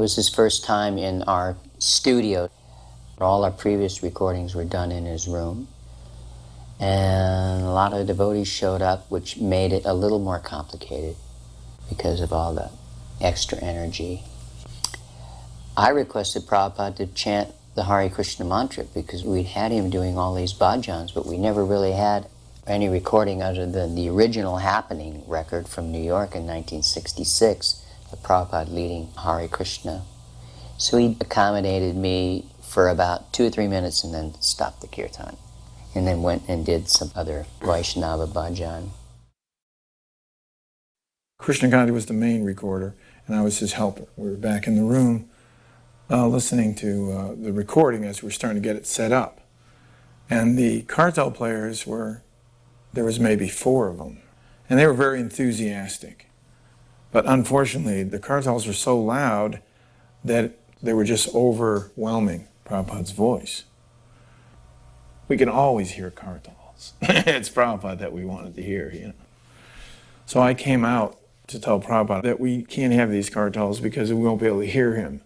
was his first time in our studio. All our previous recordings were done in his room. And a lot of devotees showed up, which made it a little more complicated because of all the extra energy. I requested Prabhupada to chant the Hare Krishna mantra because we'd had him doing all these bhajans, but we never really had any recording other than the original happening record from New York in 1966, the Prabhupada leading Hare Krishna. So he accommodated me for about 2 or 3 minutes and then stopped the Kirtan. And then went and did some other Vaishnava bhajan. Krishna Consciousness was the main recorder, and I was his helper. We were back in the room listening to the recording as we were starting to get it set up. And the cartel players there was maybe 4 of them, and they were very enthusiastic. But unfortunately, the cartels were so loud that they were just overwhelming Prabhupada's voice. We can always hear cartels. It's Prabhupada that we wanted to hear, you know. So I came out to tell Prabhupada that we can't have these cartels because we won't be able to hear him.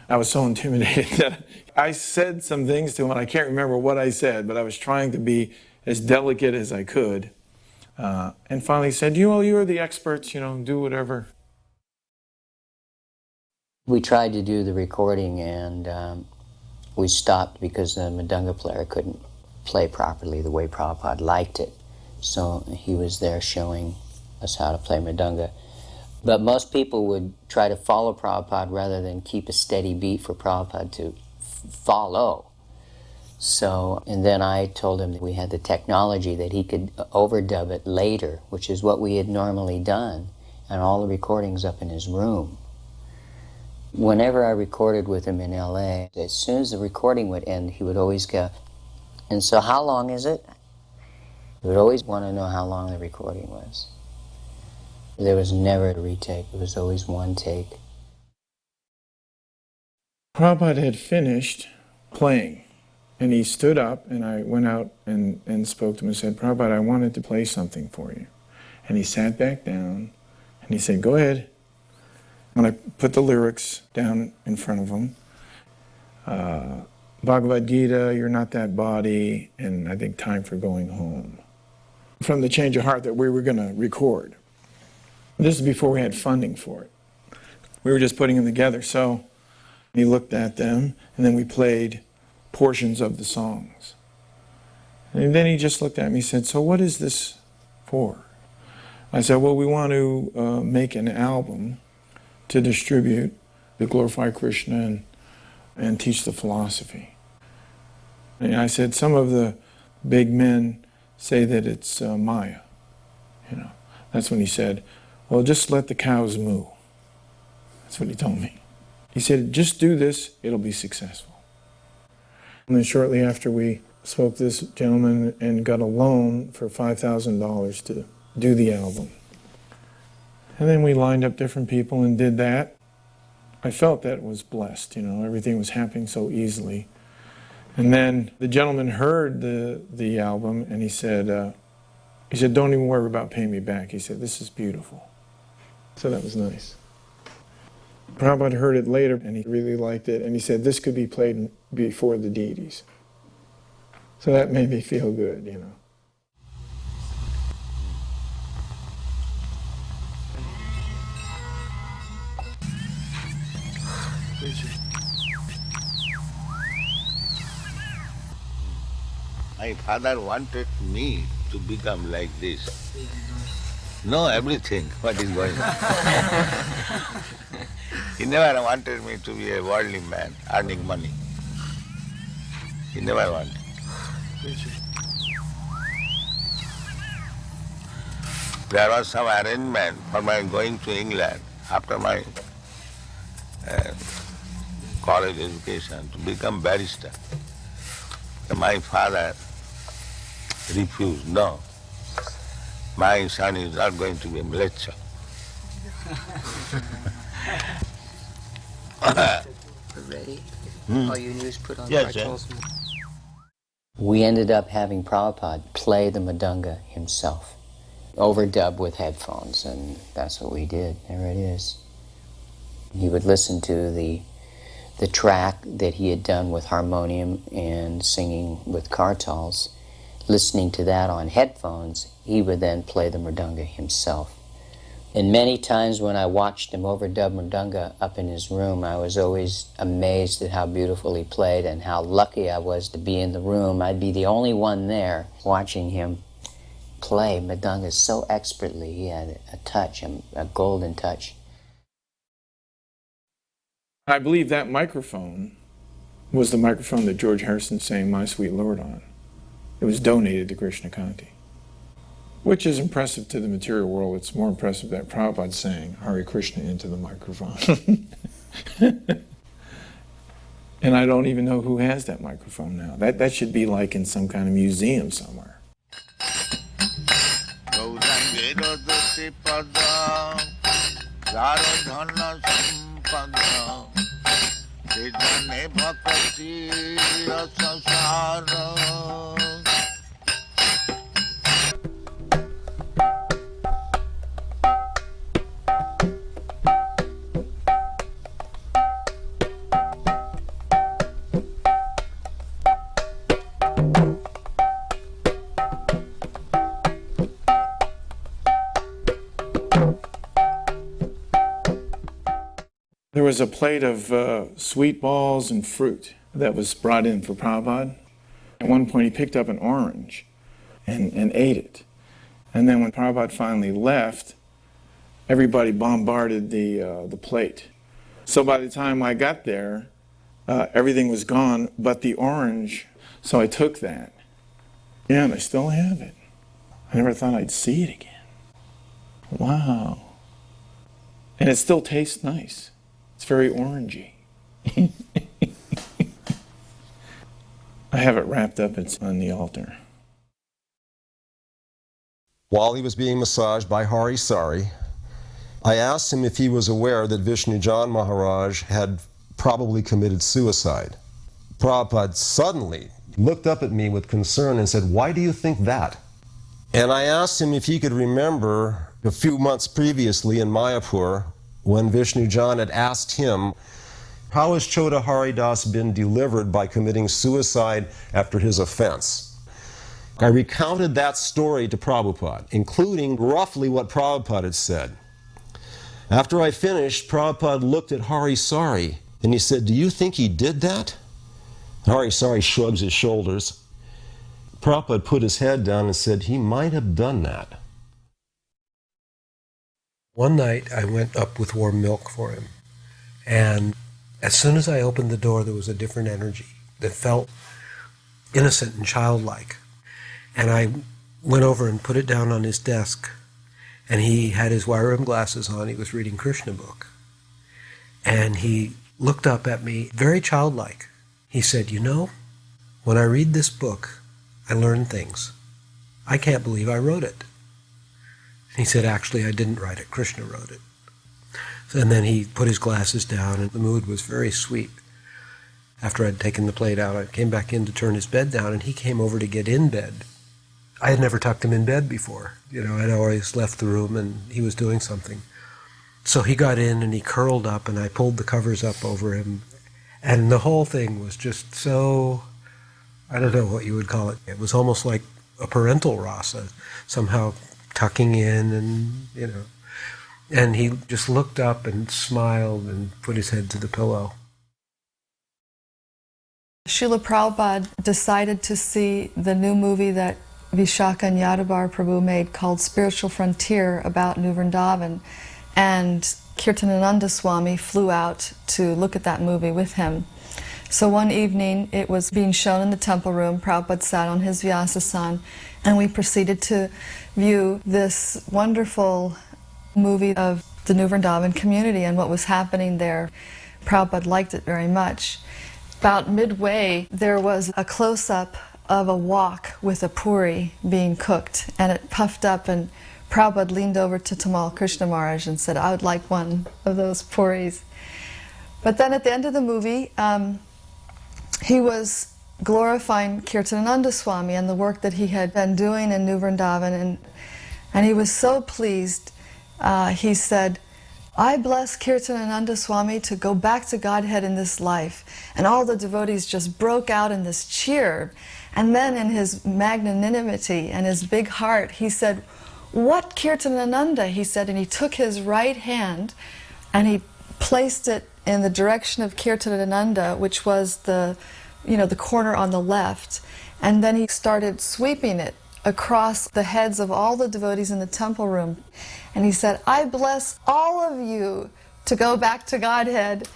I was so intimidated that I said some things to him, and I can't remember what I said, but I was trying to be as delicate as I could. And finally said, you're the experts, do whatever. We tried to do the recording, and we stopped because the mridanga player couldn't play properly the way Prabhupada liked it. So he was there showing us how to play mridanga. But most people would try to follow Prabhupada rather than keep a steady beat for Prabhupada to follow. So, and then I told him that we had the technology that he could overdub it later, which is what we had normally done, and all the recordings up in his room. Whenever I recorded with him in LA, as soon as the recording would end, he would always go, "And so how long is it?" He would always want to know how long the recording was. There was never a retake. It was always one take. Prabhupada had finished playing, and he stood up, and I went out and spoke to him and said, "Prabhupada, I wanted to play something for you." And he sat back down, and he said, "Go ahead." And I put the lyrics down in front of him. Bhagavad Gita, You're Not That Body, and I think Time for Going Home. From the Change of Heart that we were going to record. This is before we had funding for it. We were just putting them together. So he looked at them, and then we played portions of the songs. And then he just looked at me and said, "So what is this for?" I said, "Well, we want to make an album to distribute, to glorify Krishna and teach the philosophy." And I said, some of the big men say that it's Maya. That's when he said, "Well, just let the cows moo." That's what he told me. He said, "Just do this, it'll be successful." And then shortly after we spoke to this gentleman and got a loan for $5,000 to do the album. And then we lined up different people and did that. I felt that was blessed, everything was happening so easily. And then the gentleman heard the album, and he said, "Don't even worry about paying me back." He said, "This is beautiful." So that was nice. Prabhupada heard it later, and he really liked it, and he said, "This could be played before the deities." So that made me feel good, My father wanted me to become like this. Know everything, what is going on. He never wanted me to be a worldly man, earning money. He never wanted. There was some arrangement for my going to England after my college education to become barrister. My father refused. "No, my son is not going to be a lecturer." Ready? All you do is put on Yes, cartels. We ended up having Prabhupada play the mridanga himself, overdub with headphones, and that's what we did. There it is. He would listen to the track that he had done with harmonium and singing with kartals. Listening to that on headphones, he would then play the mridanga himself. And many times when I watched him overdub mridanga up in his room, I was always amazed at how beautiful he played and how lucky I was to be in the room. I'd be the only one there watching him play mridanga so expertly. He had a touch, a golden touch. I believe that microphone was the microphone that George Harrison sang My Sweet Lord on. It was donated to Krishna Consciousness, which is impressive to the material world. It's more impressive that Prabhupada sang Hare Krishna into the microphone. And I don't even know who has that microphone now. That should be like in some kind of museum somewhere. There was a plate of sweet balls and fruit that was brought in for Prabhupada. At one point he picked up an orange and ate it. And then when Prabhupada finally left, everybody bombarded the plate. So by the time I got there, everything was gone but the orange. So I took that. Yeah, and I still have it. I never thought I'd see it again. Wow. And it still tastes nice. It's very orangey. I have it wrapped up. It's on the altar. While he was being massaged by Hare, I asked him if he was aware that Vishnujan Maharaj had probably committed suicide. Prabhupada suddenly looked up at me with concern and said, "Why do you think that?" And I asked him if he could remember a few months previously in Mayapur when Vishnujan had asked him, "How has Chota Haridas been delivered by committing suicide after his offense?" I recounted that story to Prabhupada, including roughly what Prabhupada had said. After I finished, Prabhupada looked at Hare and he said, "Do you think he did that?" Hare shrugs his shoulders. Prabhupada put his head down and said, "He might have done that." One night I went up with warm milk for him, and as soon as I opened the door there was a different energy that felt innocent and childlike. And I went over and put it down on his desk, and he had his wire rim glasses on. He was reading Krishna book, and he looked up at me very childlike. He said, "You know, when I read this book I learn things. I can't believe I wrote it." He said, "Actually, I didn't write it. Krishna wrote it." And then he put his glasses down, and the mood was very sweet. After I'd taken the plate out, I came back in to turn his bed down, and he came over to get in bed. I had never tucked him in bed before. I'd always left the room, and he was doing something. So he got in, and he curled up, and I pulled the covers up over him. And the whole thing was just so, I don't know what you would call it. It was almost like a parental rasa, somehow tucking in and he just looked up and smiled and put his head to the pillow. Srila Prabhupada decided to see the new movie that Vishaka and Yadavar Prabhu made called Spiritual Frontier about New Vrindavan, and Kirtanananda Swami flew out to look at that movie with him. So one evening it was being shown in the temple room. Prabhupada sat on his Vyasasan, and we proceeded to view this wonderful movie of the New Vrindavan community and what was happening there. Prabhupada liked it very much. About midway, there was a close-up of a wok with a puri being cooked, and it puffed up, and Prabhupada leaned over to Tamal Krishna Maharaj and said, "I would like one of those puris." But then at the end of the movie, he was glorifying Kirtanananda Swami and the work that he had been doing in New Vrindavan, and he was so pleased. He said, I bless Kirtanananda Swami to go back to Godhead in this life. And all the devotees just broke out in this cheer. And then in his magnanimity and his big heart, he said, "What Kirtanananda?" he said, and he took his right hand and he placed it in the direction of Kirtanananda, which was the corner on the left. And then he started sweeping it across the heads of all the devotees in the temple room. And he said, "I bless all of you to go back to Godhead."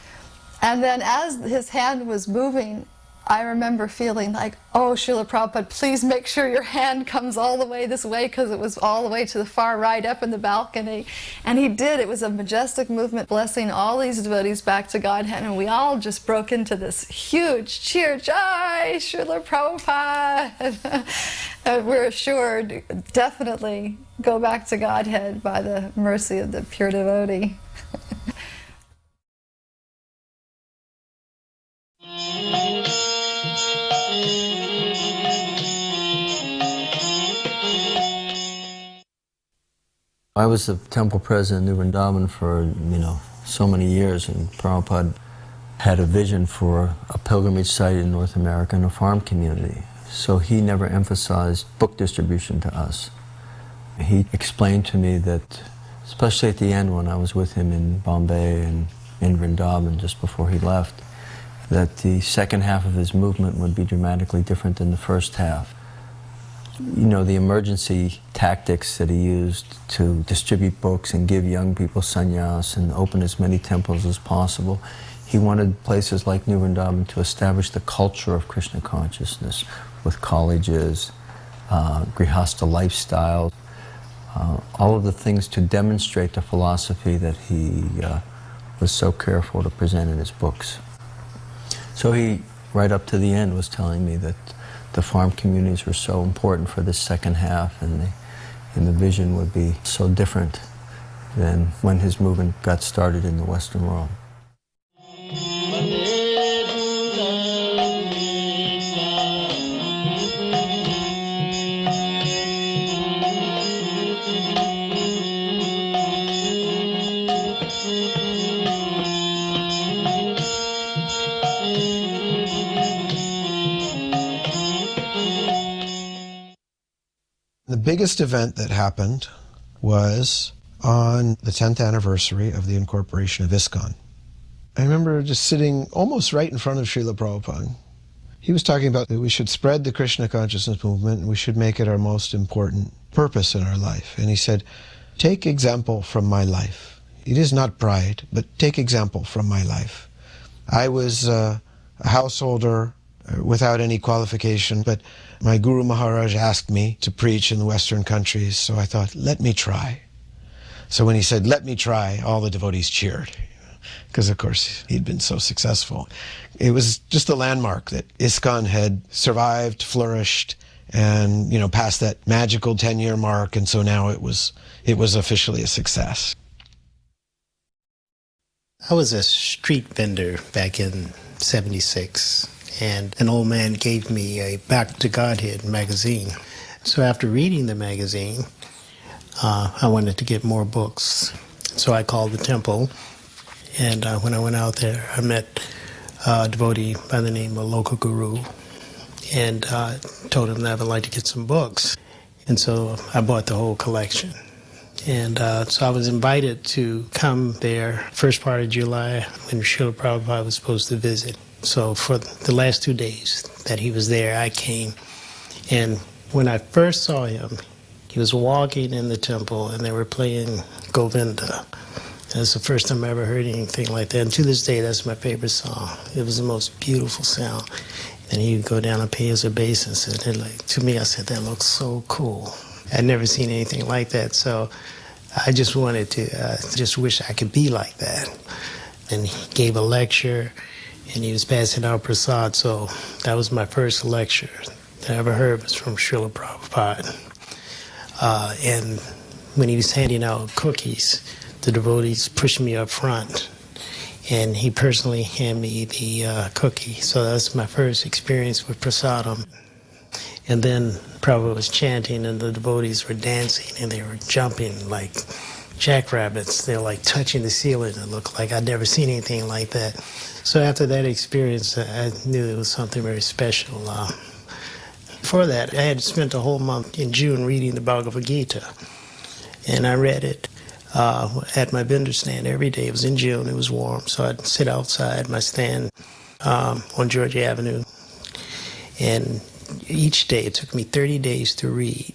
And then as his hand was moving, I remember feeling like, "Oh, Srila Prabhupada, please make sure your hand comes all the way this way," because it was all the way to the far right up in the balcony. And he did. It was a majestic movement blessing all these devotees back to Godhead. And we all just broke into this huge cheer, "Jai, Srila Prabhupada!" And we're assured, definitely go back to Godhead by the mercy of the pure devotee. I was the temple president in New Vrindavan for, so many years, and Prabhupada had a vision for a pilgrimage site in North America and a farm community. So he never emphasized book distribution to us. He explained to me that, especially at the end when I was with him in Bombay and in Vrindavan just before he left, that the second half of his movement would be dramatically different than the first half. The emergency tactics that he used to distribute books and give young people sannyas and open as many temples as possible, he wanted places like New Vrindavan to establish the culture of Krishna consciousness with colleges, grihastha lifestyle, all of the things to demonstrate the philosophy that he was so careful to present in his books. So he, right up to the end, was telling me that the farm communities were so important for this second half, and the vision would be so different than when his movement got started in the Western world. The biggest event that happened was on the 10th anniversary of the incorporation of ISKCON. I remember just sitting almost right in front of Srila Prabhupada. He was talking about that we should spread the Krishna consciousness movement and we should make it our most important purpose in our life. And he said, "Take example from my life. It is not pride, but take example from my life. I was a householder without any qualification, but my Guru Maharaj asked me to preach in the Western countries, so I thought, let me try." So when he said, "Let me try," all the devotees cheered, because of course he'd been so successful. It was just a landmark that ISKCON had survived, flourished, and passed that magical 10-year mark, and so now it was officially a success. I was a street vendor back in '76. And an old man gave me a Back to Godhead magazine. So after reading the magazine, I wanted to get more books. So I called the temple, and when I went out there, I met a devotee by the name of Local Guru, and told him that I would like to get some books. And so I bought the whole collection. And so I was invited to come there first part of July when Srila Prabhupada was supposed to visit. So for the last 2 days that he was there, I came. And when I first saw him, he was walking in the temple and they were playing Govinda. That's the first time I ever heard anything like that. And to this day, that's my favorite song. It was the most beautiful sound. And he would go down and pay his obeisance. And to me, I said, that looks so cool. I'd never seen anything like that. So I just wanted to, just wish I could be like that. And he gave a lecture. And he was passing out prasad, so that was my first lecture that I ever heard was from Srila Prabhupada. And when he was handing out cookies, the devotees pushed me up front, and he personally handed me the cookie. So that's my first experience with prasadam. And then Prabhupada was chanting, and the devotees were dancing, and they were jumping like jackrabbits. They're like touching the ceiling. It looked like I'd never seen anything like that. So after that experience, I knew it was something very special. Before that, I had spent a whole month in June reading the Bhagavad Gita. And I read it at my vendor stand every day. It was in June, it was warm, so I'd sit outside my stand on Georgia Avenue. And each day, it took me 30 days to read.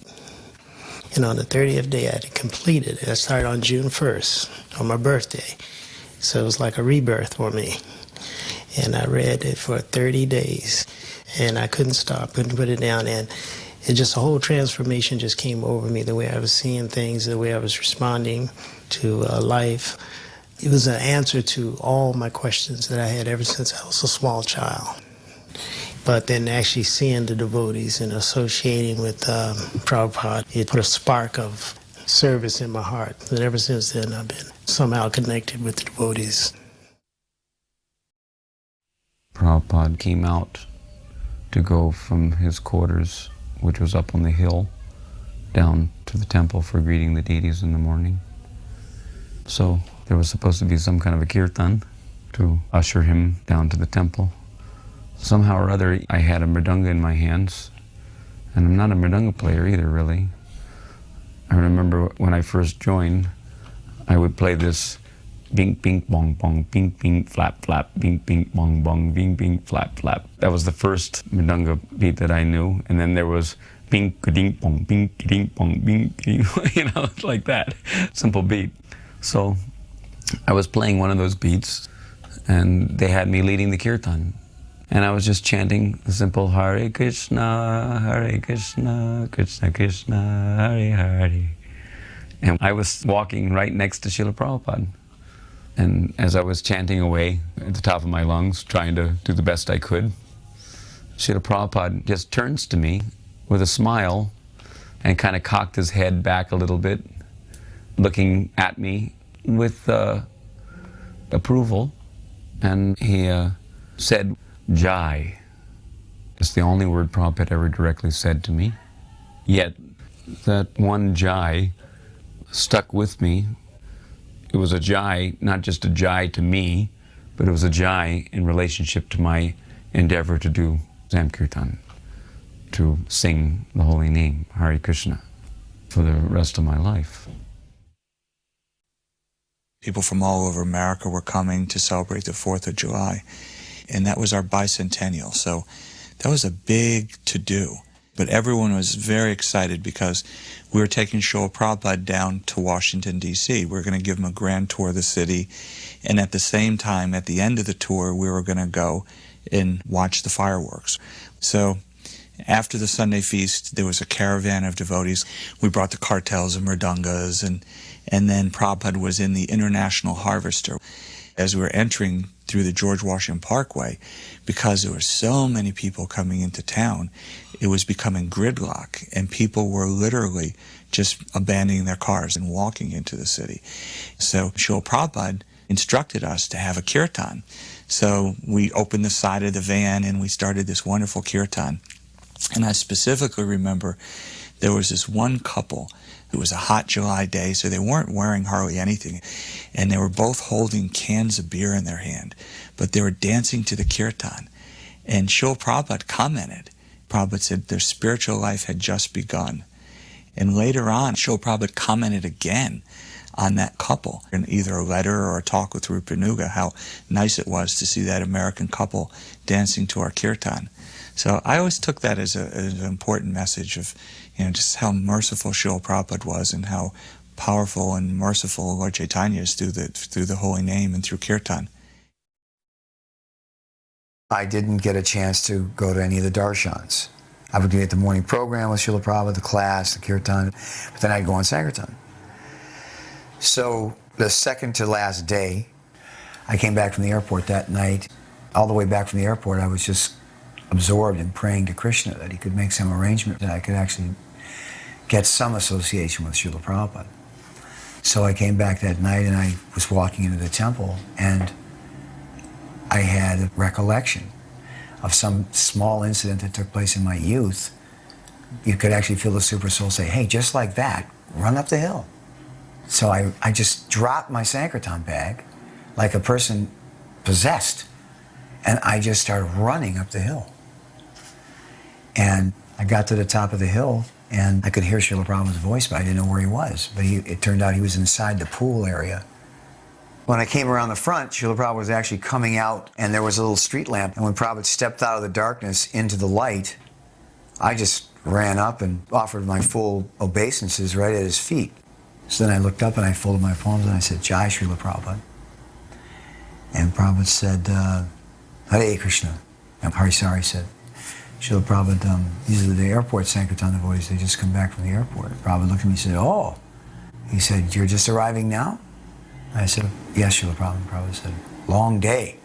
And on the 30th day, I had completed it. I started on June 1st, on my birthday. So it was like a rebirth for me. And I read it for 30 days. And I couldn't stop, couldn't put it down. And it just, a whole transformation just came over me, the way I was seeing things, the way I was responding to life. It was an answer to all my questions that I had ever since I was a small child. But then actually seeing the devotees and associating with Prabhupada, it put a spark of service in my heart. And ever since then, I've been somehow connected with the devotees. Prabhupada came out to go from his quarters, which was up on the hill, down to the temple for greeting the deities in the morning. So there was supposed to be some kind of a kirtan to usher him down to the temple. Somehow or other, I had a mridanga in my hands, and I'm not a mridanga player either, really. I remember when I first joined, I would play this bing, bing, bong, bong, bing, bing, flap, flap, bing, bing, bong, bong, bing, bing, flap, flap. That was the first mridanga beat that I knew, and then there was bing, ka-ding, bong, bing, ka-ding, bong, bing, ka-ding, you know, like that, simple beat. So I was playing one of those beats, and they had me leading the kirtan. And I was just chanting the simple Hare Krishna, Krishna Krishna, Hare Hare. And I was walking right next to Srila Prabhupada. And as I was chanting away at the top of my lungs, trying to do the best I could, Srila Prabhupada just turns to me with a smile and kind of cocked his head back a little bit, looking at me with approval. And he said, Jai. It's the only word Prabhupada ever directly said to me. Yet that one Jai stuck with me. It was a Jai, not just a Jai to me, but it was a Jai in relationship to my endeavor to do Sankirtan, to sing the holy name, Hare Krishna, for the rest of my life. People from all over America were coming to celebrate the 4th of July. And that was our bicentennial. So that was a big to-do. But everyone was very excited because we were taking Srila Prabhupada down to Washington, D.C. We were going to give him a grand tour of the city. And at the same time, at the end of the tour, we were going to go and watch the fireworks. So after the Sunday feast, there was a caravan of devotees. We brought the cartels and mridangas, and then Prabhupada was in the International Harvester. As we were entering through the George Washington Parkway, because there were so many people coming into town, it was becoming gridlock, and people were literally just abandoning their cars and walking into the city. So Srila Prabhupada instructed us to have a kirtan. So we opened the side of the van and we started this wonderful kirtan. And I specifically remember there was this one couple. It was a hot July day, so they weren't wearing hardly anything. And they were both holding cans of beer in their hand, but they were dancing to the kirtan. And Srila Prabhupada commented. Prabhupada said their spiritual life had just begun. And later on, Srila Prabhupada commented again on that couple in either a letter or a talk with Rupanuga, how nice it was to see that American couple dancing to our kirtan. So I always took that as an important message of, just how merciful Srila Prabhupada was and how powerful and merciful Lord Chaitanya is through the holy name and through kirtan. I didn't get a chance to go to any of the darshans. I would get the morning program with Srila Prabhupada, the class, the kirtan, but then I'd go on Sankirtan. So the second to last day, I came back from the airport that night. All the way back from the airport, I was just absorbed in praying to Krishna that he could make some arrangement that I could actually get some association with Srila Prabhupada. So I came back that night and I was walking into the temple and I had a recollection of some small incident that took place in my youth. You could actually feel the super soul say, hey, just like that, run up the hill. So I just dropped my Sankirtan bag like a person possessed, and I just started running up the hill. And I got to the top of the hill, and I could hear Srila Prabhupada's voice, but I didn't know where he was. But it turned out he was inside the pool area. When I came around the front, Srila Prabhupada was actually coming out, and there was a little street lamp. And when Prabhupada stepped out of the darkness into the light, I just ran up and offered my full obeisances right at his feet. So then I looked up and I folded my palms and I said, Jai Srila Prabhupada. And Prabhupada said, Hare Krishna. And Hare said, Srila Prabhupada, these are the airport Sankirtan devotees, they just come back from the airport. Prabhupada looked at me and said, oh. He said, you're just arriving now? I said, yes, Srila Prabhupada. Prabhupada said, long day.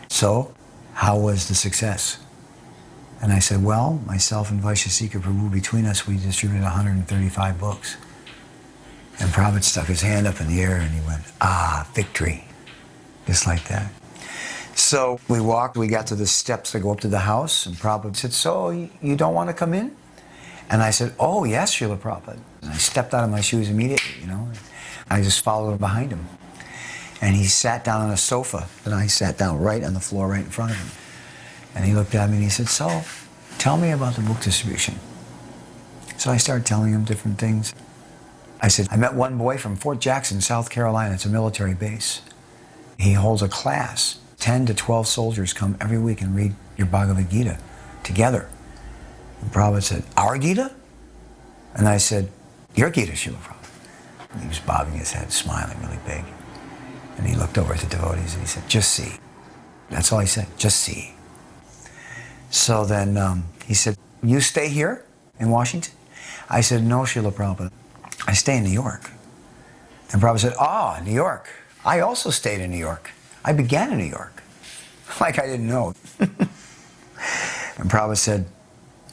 So, how was the success? And I said, well, myself and Vaishnava Prabhu, between us, we distributed 135 books. And Prabhupada stuck his hand up in the air and he went, ah, victory. Just like that. So we walked, we got to the steps that go up to the house, and Prabhupada said, so you don't want to come in? And I said, oh, yes, Srila Prabhupada. And I stepped out of my shoes immediately, you know. I just followed behind him. And he sat down on a sofa, and I sat down right on the floor right in front of him. And he looked at me and he said, so, tell me about the book distribution. So I started telling him different things. I said, I met one boy from Fort Jackson, South Carolina. It's a military base. He holds a class. 10 to 12 soldiers come every week and read your Bhagavad Gita together. And Prabhupada said, our Gita? And I said, your Gita, Srila Prabhupada. And he was bobbing his head, smiling really big. And he looked over at the devotees and he said, just see. That's all he said, just see. So then he said, you stay here in Washington? I said, no, Srila Prabhupada. I stay in New York. And Prabhupada said, ah, New York. I also stayed in New York. I began in New York. Like I didn't know. And Prabhupada said,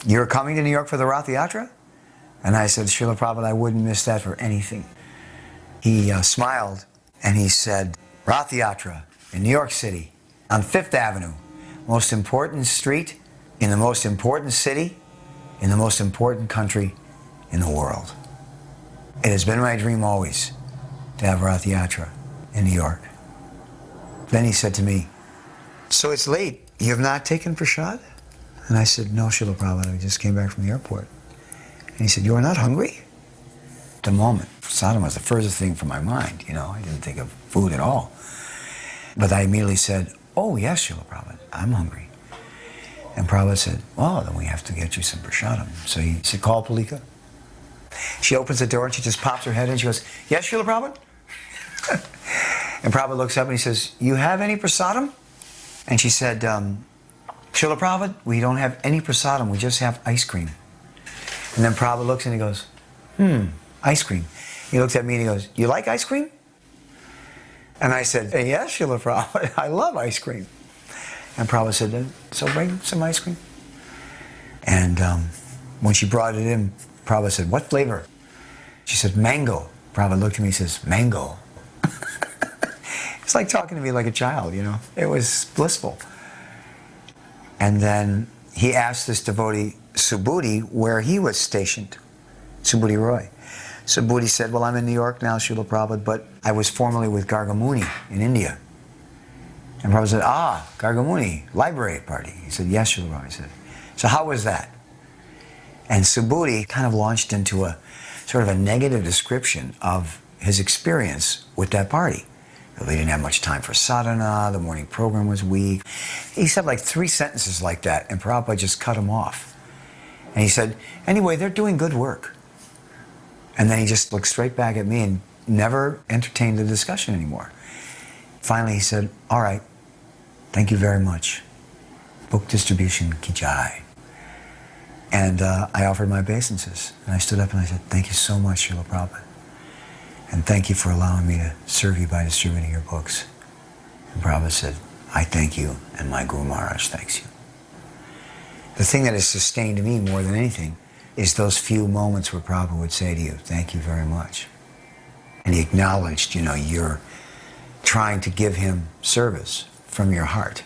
you're coming to New York for the Rath Yatra? And I said, Srila Prabhupada, I wouldn't miss that for anything. He smiled and he said, Rath Yatra in New York City on 5th Avenue, most important street in the most important city in the most important country in the world. It has been my dream always to have Rath Yatra in New York. Then he said to me, so it's late, you have not taken prasad? And I said, no, Srila Prabhupada, I just came back from the airport. And he said, you are not hungry? At the moment, prasadam was the furthest thing from my mind, you know, I didn't think of food at all. But I immediately said, oh yes, Srila Prabhupada, I'm hungry. And Prabhupada said, well, then we have to get you some prasadam. So he said, call Palika. She opens the door and she just pops her head in. She goes, yes, Srila Prabhupada? And Prabhupada looks up and he says, you have any prasadam? And she said, Srila Prabhupada, we don't have any prasadam, we just have ice cream. And then Prabhupada looks and he goes, ice cream. He looks at me and he goes, you like ice cream? And I said, yes, Srila Prabhupada, I love ice cream. And Prabhupada said, so bring some ice cream. And when she brought it in, Prabhupada said, what flavor? She said, mango. Prabhupada looked at me and says, mango. It's like talking to me like a child, you know. It was blissful. And then he asked this devotee, Subhuti, where he was stationed, Subhuti Roy. Subhuti said, well, I'm in New York now, Srila Prabhupada, but I was formerly with Gargamuni in India. And Prabhupada said, ah, Gargamuni, library party. He said, yes, Srila Prabhupada. He said, so how was that? And Subhuti kind of launched into a sort of a negative description of his experience with that party. They didn't have much time for sadhana, the morning program was weak. He said like 3 sentences like that, and Prabhupada just cut him off. And he said, anyway, they're doing good work. And then he just looked straight back at me and never entertained the discussion anymore. Finally he said, all right, thank you very much. Book distribution ki jai. And I offered my obeisances. And I stood up and I said, thank you so much, Srila Prabhupada. And thank you for allowing me to serve you by distributing your books. And Prabhupada said, I thank you, and my Guru Maharaj thanks you. The thing that has sustained me more than anything is those few moments where Prabhupada would say to you, thank you very much. And he acknowledged, you know, you're trying to give him service from your heart.